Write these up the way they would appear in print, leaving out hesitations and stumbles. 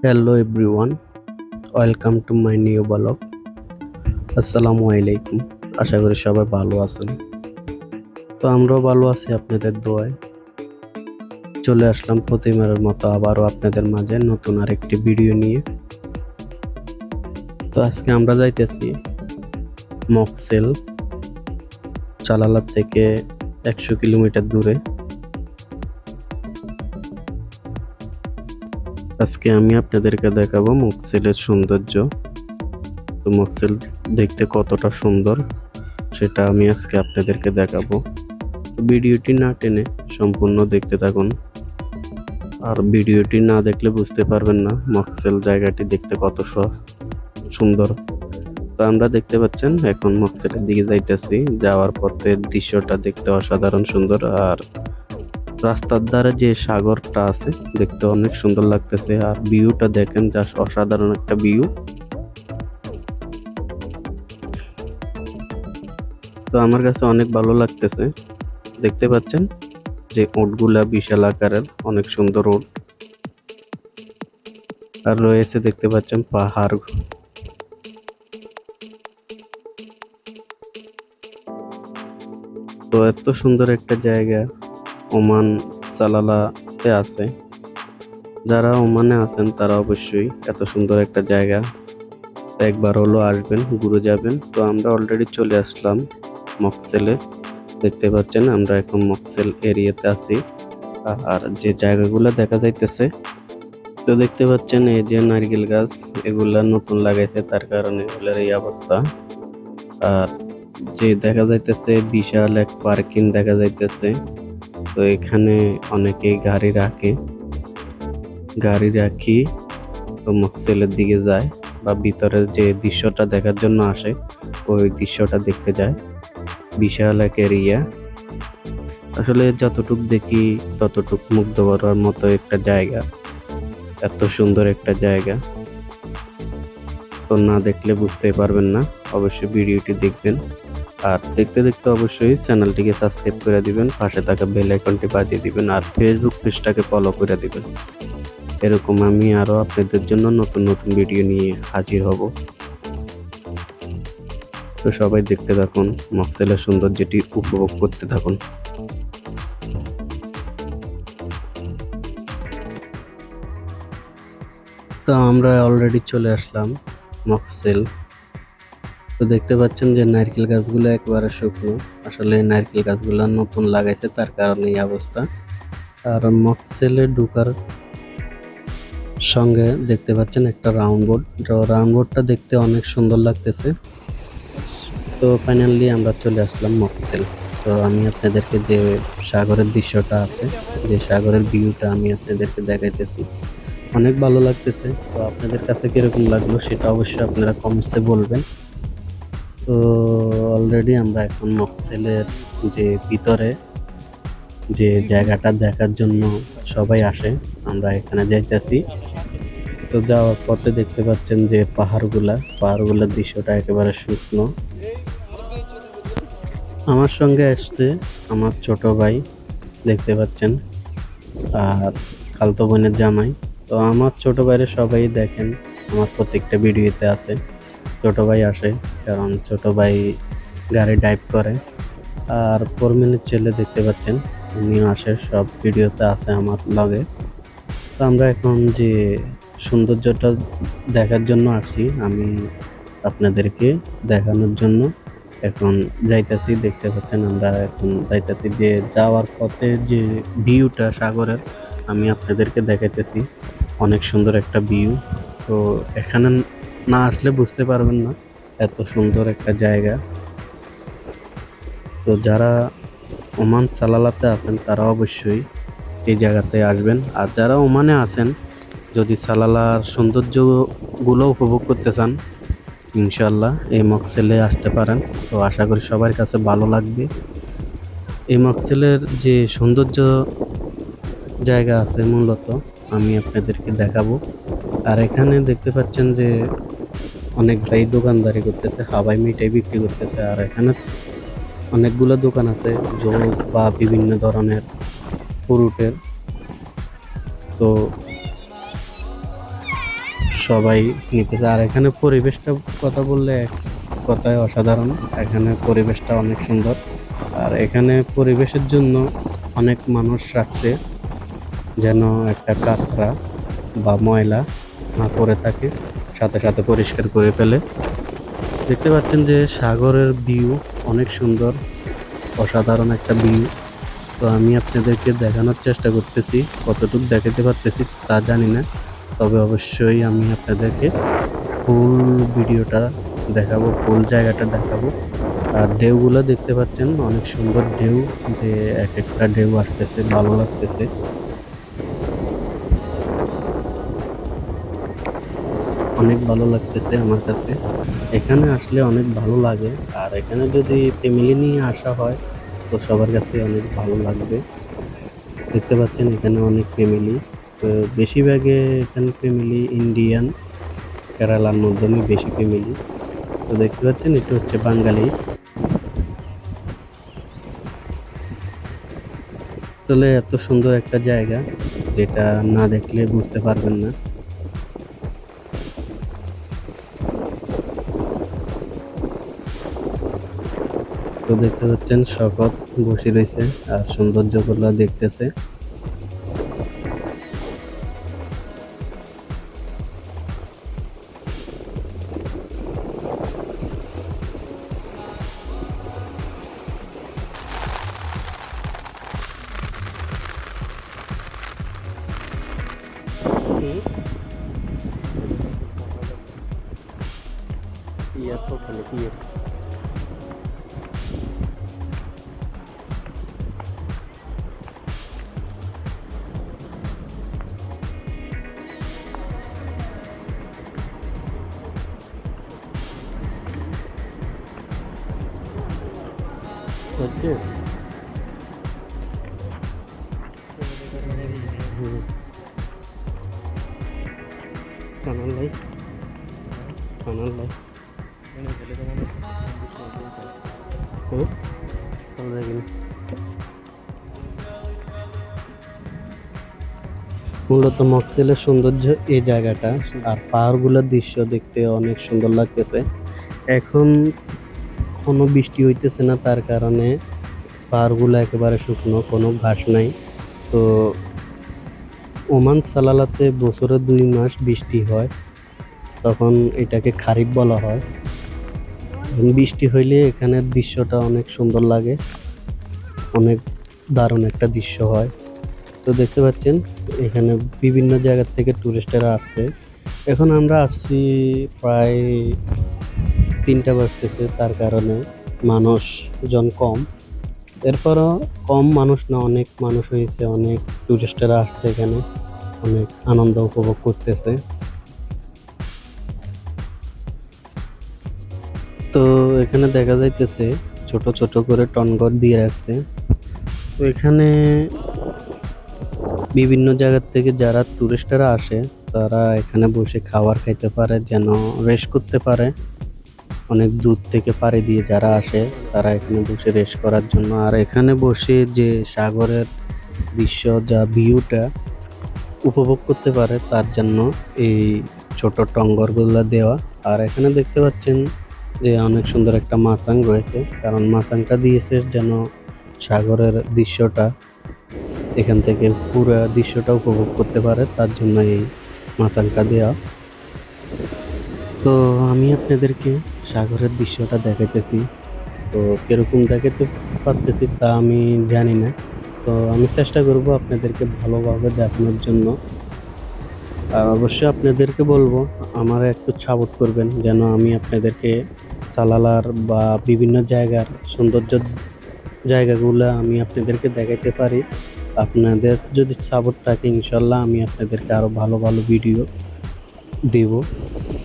Hello everyone, welcome to my new blog. আসসালামু আলাইকুম। আশা করি সবাই ভালো আছেন। তো আমরাও ভালো আছি আপনাদের দোয়ায়। চলে আসলাম প্রতিবারের মতো আবারও আপনাদের মাঝে নতুন আরেকটি ভিডিও নিয়ে। তো আজকে আমরা যাইতেছি মকসেল, চালালা থেকে 100 কিলোমিটার দূরে। আজকে আমি আপনাদেরকে দেখাবো মকসেলের সৌন্দর্য। তো মকসেল দেখতে কতটা সুন্দর সেটা আমি আজকে আপনাদেরকে দেখাবো। ভিডিওটি না টেনে সম্পূর্ণ দেখতে থাকুন। আর ভিডিওটি না দেখলে বুঝতে পারবেন না মকসেল জায়গাটি দেখতে কত সুন্দর। তো আমরা দেখতে পাচ্ছেন এখন মকসেলের দিকে যাইতেছি। যাওয়ার পথের দৃশ্যটা দেখতে অসাধারণ সুন্দর। আর রাস্তার ধারে যে সাগরটা আছে দেখতে অনেক সুন্দর লাগতেছে। আর ভিউটা দেখেন, জাস্ট অসাধারণ একটা ভিউ। তো আমার কাছে অনেক ভালো লাগতেছে। দেখতে পাচ্ছেন যে উটগুলা বিশাল আকারের, অনেক সুন্দর উট। আর রয়েছে দেখতে পাচ্ছেন পাহাড়। তো এত সুন্দর একটা জায়গা ওমান সালালাতে আছে। যারা ওমানে আছেন তারা অবশ্যই এত সুন্দর একটা জায়গা একবার হলো আসবেন, ঘুরে যাবেন। তো আমরা অলরেডি চলে আসলাম মকসেলে। দেখতে পাচ্ছেন আমরা এখন মকসেল এরিয়াতে আছি। আর যে জায়গাগুলো দেখা যাইতেছে, তো দেখতে পাচ্ছেন এই যে নারকেল গাছ, এগুলা নতুন লাগাইছে, তার কারণে এগুলার এই অবস্থা। আর যে দেখা যাইতেছে বিশাল এক পার্কিং দেখা যাইতেছে। তো এখানে অনেকেই গাড়ি রাখি তো মকসেলের দিকে যায়, বা ভিতরে যে দৃশ্যটা দেখার জন্য আসে ওই দৃশ্যটা দেখতে যায়। বিশাল এক এরিয়া, আসলে যতটুক দেখি ততটুক মুগ্ধ করার মতো একটা জায়গা, এত সুন্দর একটা জায়গা। তো না দেখলে বুঝতে পারবেন না, অবশ্যই ভিডিওটি দেখবেন। আর দেখতে দেখতে অবশ্যই চ্যানেলটিকে সাবস্ক্রাইব করে দিবেন, পাশে থাকা বেল আইকনটি বাজিয়ে দিবেন, আর ফেসবুক পেজটাকে ফলো করে দিবেন। এরকম আমি আরো আপনাদের জন্য নতুন নতুন ভিডিও নিয়ে হাজির হব। তো সবাই দেখতে থাকুন, মকসেলের সৌন্দর্যটি উপভোগ করতে থাকুন। তো আমরা অলরেডি চলে আসলাম মকসেল। তো দেখতে পাচ্ছেন যে নারকেল গাছগুলো একবারে শুকনো। আসলে নারকেল গাছগুলো নতুন লাগাইছে, তার কারণে এই অবস্থা। আর মকসেলে ঢুকার সঙ্গে দেখতে পাচ্ছেন একটা রাউন্ড বোর্ডটা দেখতে অনেক সুন্দর লাগতেছে। তো ফাইনালি আমরা চলে আসলাম মকসেল। তো আমি আপনাদেরকে যে সাগরের দৃশ্যটা আছে, যে সাগরের ভিউটা আমি আপনাদেরকে দেখাইতেছি, অনেক ভালো লাগতেছে। তো আপনাদের কাছে কিরকম লাগলো সেটা অবশ্যই আপনারা কমেন্টসে বলবেন। তো অলরেডি আমরা এখন মকসেলের যে ভিতরে যে জায়গাটা দেখার জন্য সবাই আসে, আমরা এখানে যাইতেছি। তো যাওয়ার পথে দেখতে পাচ্ছেন যে পাহাড়গুলার দৃশ্যটা একেবারে শুকনো। আমার সঙ্গে আসছে আমার ছোট ভাই, দেখতে পাচ্ছেন, আর খালতো বোনের জামাই। তো আমার ছোট ভাইয়ের সবাই দেখেন, আমার প্রত্যেকটা ভিডিওতে আছে। ছোট ভাই আসে কারণ ছোট ভাই গাড়ি ড্রাইভ করে। আর পরমিনের ছেলে দেখতে পাচ্ছেন, উনিও আসে, সব ভিডিওতে আছে আমার লগে। তো আমরা এখন যে সৌন্দর্যটা দেখার জন্য আসছি, আমি আপনাদেরকে দেখানোর জন্য এখন যাইতেছি। দেখতে পাচ্ছেন আমরা এখন যাইতেছি, যে যাওয়ার পথে যে ভিউটা সাগরের আমি আপনাদেরকে দেখাইতেছি, অনেক সুন্দর একটা ভিউ। তো এখানে না আসলে বুঝতে পারবেন না এত সুন্দর একটা জায়গা। তো যারা ওমান সালালাতে আছেন তারা অবশ্যই এই জায়গাতে আসবেন। আর যারা ওমানে আছেন, যদি সালালার সৌন্দর্যগুলো উপভোগ করতে চান, ইনশাল্লাহ এই মকসেলে আসতে পারেন। তো আশা করি সবার কাছে ভালো লাগবে। এই মকসেলের যে সৌন্দর্য জায়গা আছে মূলত আমি আপনাদেরকে দেখাবো। আর এখানে দেখতে পাচ্ছেন যে অনেক ভাই দোকানদারি করতেছে, হাবাই মিঠাই বিক্রি করতেছে। আর এখানে অনেকগুলো দোকান আছে জুস বা বিভিন্ন ধরনের ফ্রুটের। তো সবাই নিতেছে। আর এখানে পরিবেশটা কথা বললে এক কথায় অসাধারণ। এখানে পরিবেশটা অনেক সুন্দর। আর এখানে পরিবেশের জন্য অনেক মানুষ রাখছে যেন একটা কাঁচরা বা ময়লা না পড়ে থাকে, সাথে সাথে পরিষ্কার করে ফেলে। দেখতে পাচ্ছেন যে সাগরের ভিউ অনেক সুন্দর, অসাধারণ একটা ভিউ। তো আমি আপনাদেরকে দেখানোর চেষ্টা করতেছি, কতটুকু দেখাতে পারতেছি তা জানি না, তবে অবশ্যই আমি আপনাদেরকে ফুল ভিডিওটা দেখাবো, ফুল জায়গাটা দেখাবো। আর ঢেউগুলো দেখতে পাচ্ছেন, অনেক সুন্দর ঢেউ, যে এক একটা ঢেউ আসতেছে, ভালো লাগতেছে, অনেক ভালো লাগতেছে আমার কাছে। এখানে আসলে অনেক ভালো লাগে। আর এখানে যদি ফ্যামিলি নিয়ে আসা হয় তো সবার কাছে অনেক ভালো লাগবে। দেখতে পাচ্ছেন এখানে অনেক ফ্যামিলি, তো বেশিরভাগে এখানে ফ্যামিলি ইন্ডিয়ান, কেরালার মাধ্যমে বেশি ফ্যামিলি। তো দেখতে পাচ্ছেন এটা হচ্ছে বাঙালি। আসলে এত সুন্দর একটা জায়গা, যেটা না দেখলে বুঝতে পারবেন না। তো দেখতে পাচ্ছেন শকত বসে রয়েছে আর সৌন্দর্যগুলো দেখতেছে। হচ্ছে কানাল ভাই, কানাল ভাই, চল দেখি। মূলত মকসেলের সৌন্দর্য এই জায়গাটা, আর পাহাড়গুলোর দৃশ্য দেখতে অনেক সুন্দর লাগতেছে। এখন কোনো বৃষ্টি হইতেছে না, তার কারণে পাহাড়গুলো একেবারে শুকনো, কোনো ঘাস নাই। তো ওমান সালালাতে বছরে 2 মাস বৃষ্টি হয়, তখন এটাকে খারিফ বলা হয়। বৃষ্টি হইলে এখানের দৃশ্যটা অনেক সুন্দর লাগে, অনেক দারুণ একটা দৃশ্য হয়। তো দেখতে পাচ্ছেন এখানে বিভিন্ন জায়গা থেকে টুরিস্টেরা আসছে। এখন আমরা আসছি প্রায় 3টা বাজতেছে, তার কারণে মানুষজন কম। এরপরও কম মানুষ না, অনেক মানুষ হয়েছে, অনেক টুরিস্টেরা আসছে এখানে, অনেক আনন্দ উপভোগ করতেছে। তো এখানে দেখা যাইতেছে ছোট ছোট করে টনঘর দিয়ে রাখছে। তো এখানে বিভিন্ন জায়গা থেকে যারা টুরিস্টরা আসে, তারা এখানে বসে খাবার খাইতে পারে, যেন রেস্ট করতে পারে। অনেক দূর থেকে পাড়ি দিয়ে যারা আসে, তারা এখানে বসে রেস্ট করার জন্য, আর এখানে বসে যে সাগরের দৃশ্য, যা ভিউটা উপভোগ করতে পারে, তার জন্য এই ছোট টঙ্গরগুলো দেওয়া। আর এখানে দেখতে পাচ্ছেন যে অনেক সুন্দর একটা মাচাং রয়েছে, কারণ মাচাংটা দিয়েছে যেন সাগরের দৃশ্যটা এখান থেকে পুরো দৃশ্যটা উপভোগ করতে পারে, তার জন্য এই মাচাংটা দেওয়া। তো আমি আপনাদেরকে সাগরের দৃশ্যটা দেখাইতেছি, তো কিরকম দেখাতে পারতেছি তা আমি জানি না। তো আমি চেষ্টা করব আপনাদেরকে ভালোভাবে দেখানোর জন্য। আর অবশ্যই আপনাদেরকে বলবো আমার একটু সাপোর্ট করবেন, যেন আমি আপনাদেরকে সালালার বা বিভিন্ন জায়গার সৌন্দর্য জায়গাগুলো আমি আপনাদেরকে দেখাইতে পারি। আপনাদের যদি সাপোর্ট থাকে, ইনশাল্লাহ আমি আপনাদেরকে আরো ভালো ভালো ভিডিও দেব।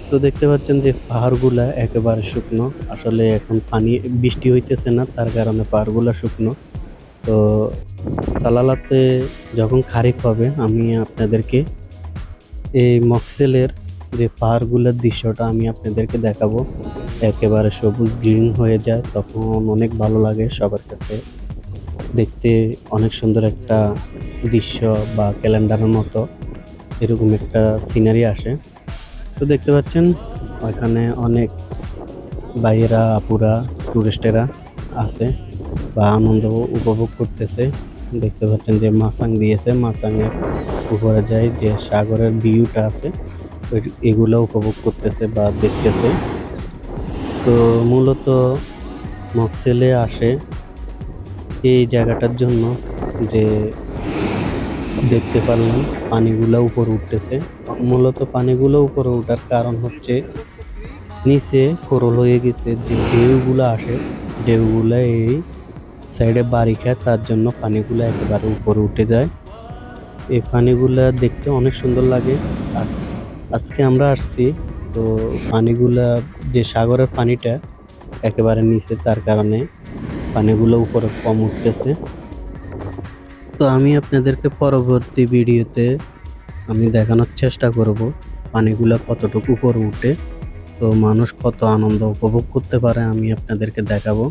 তো দেখতে পাচ্ছেন যে পাহাড়গুলা একেবারে শুকনো, আসলে এখন পানি বৃষ্টি হইতেছে না, তার কারণে পাহাড়গুলা শুকনো। তো সালালাতে যখন খারিফ হবে, আমি আপনাদেরকে এই মকসেলের যে পাহাড়গুলোর দৃশ্যটা আমি আপনাদেরকে দেখাবো। একেবারে সবুজ গ্রিন হয়ে যায়, তখন অনেক ভালো লাগে সবার কাছে, দেখতে অনেক সুন্দর একটা দৃশ্য বা ক্যালেন্ডারের মতো এরকম একটা সিনারি আসে। তো দেখতে পাচ্ছেন ওখানে অনেক ভাইয়েরা আপুরা টুরিস্টেরা আছে বা আনন্দ উপভোগ করতেছে। দেখতে পাচ্ছেন যে মাচাং দিয়েছে, মাচাংয়ের উপরে যায় যে সাগরের ভিউটা আছে এগুলো উপভোগ করতেছে বা দেখতেছে। তো মূলত মকসেলে আসে এই জায়গাটার জন্য, যে দেখতে পারলাম পানিগুলো উপরে উঠতেছে। মূলত পানিগুলো উপরে ওঠার কারণ হচ্ছে নিচে কোরল হয়ে গেছে, যে ঢেউগুলো আসে ঢেউগুলো এই সাইডে বাড়ি খায়, তার জন্য পানিগুলো একেবারে উপরে উঠে যায়। এই পানিগুলা দেখতে অনেক সুন্দর লাগে। আজকে আমরা আসছি, তো পানিগুলা যে সাগরের পানিটা একেবারে নিচে, তার কারণে পানিগুলো উপরে কম উঠতেছে। তো আমি আপনাদেরকে পরবর্তী ভিডিওতে আমি দেখানোর চেষ্টা করব পানিগুলা কতটুকু উপরে উঠে, তো মানুষ কত আনন্দ উপভোগ করতে পারে আমি আপনাদেরকে দেখাবো।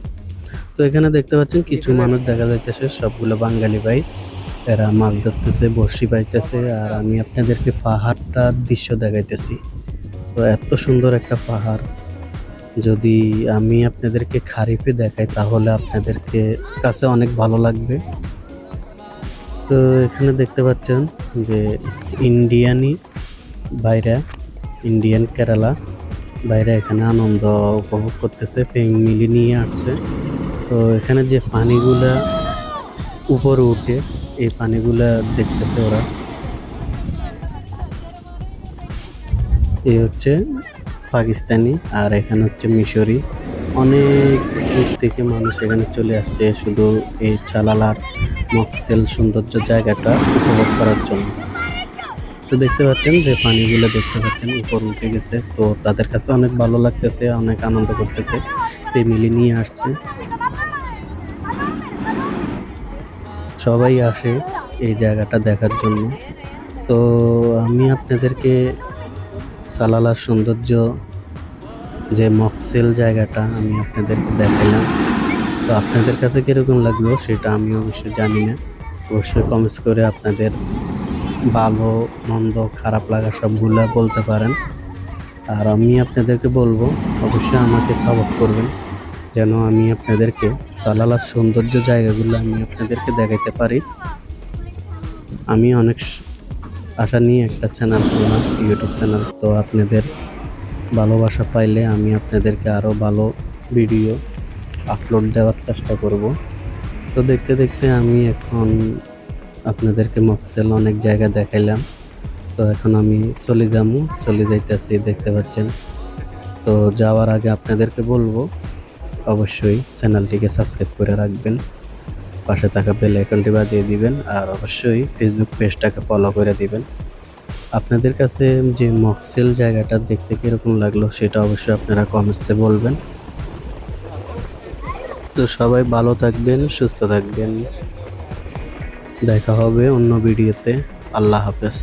তো এখানে দেখতে পাচ্ছেন কিছু মানুষ দেখা যাইতেছে, সবগুলো বাঙালি ভাই, এরা মাছ ধরতেছে, বড়শি পাইতেছে, আর আমি আপনাদেরকে পাহাড়টার দৃশ্য দেখাইতেছি। তো এত সুন্দর একটা পাহাড়, যদি আমি আপনাদেরকে খারিফে দেখাই তাহলে আপনাদেরকে কাছে অনেক ভালো লাগবে। তো এখানে দেখতে পাচ্ছেন যে ইন্ডিয়ানি বাইরে, ইন্ডিয়ান কেরালা বাইরে এখানে আনন্দ উপভোগ করতেছে, ফ্যামিলি নিয়ে আসছে। তো এখানে যে পানিগুলা উপরে উঠে এই পানিগুলা দেখতেছে ওরা। এই হচ্ছে পাকিস্তানি আর এখানে হচ্ছে মিশরি। অনেক দূর থেকে মানুষ এখানে চলে আসছে শুধু এই চালালার মকসেল সৌন্দর্য জায়গাটা উপভোগ করার জন্য। তো দেখতে পাচ্ছেন যে পানিগুলো দেখতে পাচ্ছেন উপর উঠে গেছে, তো তাদের কাছে অনেক ভালো লাগতেছে, অনেক আনন্দ করতেছে, ফ্যামিলি নিয়ে আসছে। সবাই আসে এই জায়গাটা দেখার জন্য। তো আমি আপনাদেরকে সালালার সৌন্দর্য, যে মকসেল জায়গাটা আমি আপনাদেরকে দেখাইলাম। তো আপনাদের কাছে কিরকম লাগলো সেটা আমি অবশ্যই জানি না, অবশ্যই কমেন্টস করে আপনাদের ভালো মন্দ খারাপ লাগা সবগুলা বলতে পারেন। আর আমি আপনাদেরকে বলবো অবশ্যই আমাকে সাপোর্ট করবেন, যেন আমি আপনাদেরকে সালালার সৌন্দর্য জায়গাগুলো আমি আপনাদেরকে দেখাইতে পারি। আমি অনেক আশা নিয়ে একটা চ্যানেল খুললাম, ইউটিউব চ্যানেল। তো আপনাদের ভালোবাসা পাইলে আমি আপনাদেরকে আরও ভালো ভিডিও আপলোড দেওয়ার চেষ্টা করব। তো দেখতে দেখতে আমি এখন আপনাদেরকে মকসেল অনেক জায়গা দেখাইলাম। তো এখন আমি চলে যাইতেছি, দেখতে পাচ্ছেন। তো যাওয়ার আগে আপনাদেরকে বলবো অবশ্যই চ্যানেলটিকে সাবস্ক্রাইব করে রাখবেন, পাশে থাকা বেল আইকনটি বাজিয়ে দিবেন, আর অবশ্যই ফেসবুক পেজটাকে ফলো করে দিবেন। আপনাদের কাছে যে মকসেল জায়গাটা দেখতে কিরকম লাগলো সেটা অবশ্যই আপনারা কমেন্টসে বলবেন। তো সবাই ভালো থাকবেন, সুস্থ থাকবেন, দেখা হবে অন্য ভিডিওতে। আল্লাহ হাফেজ।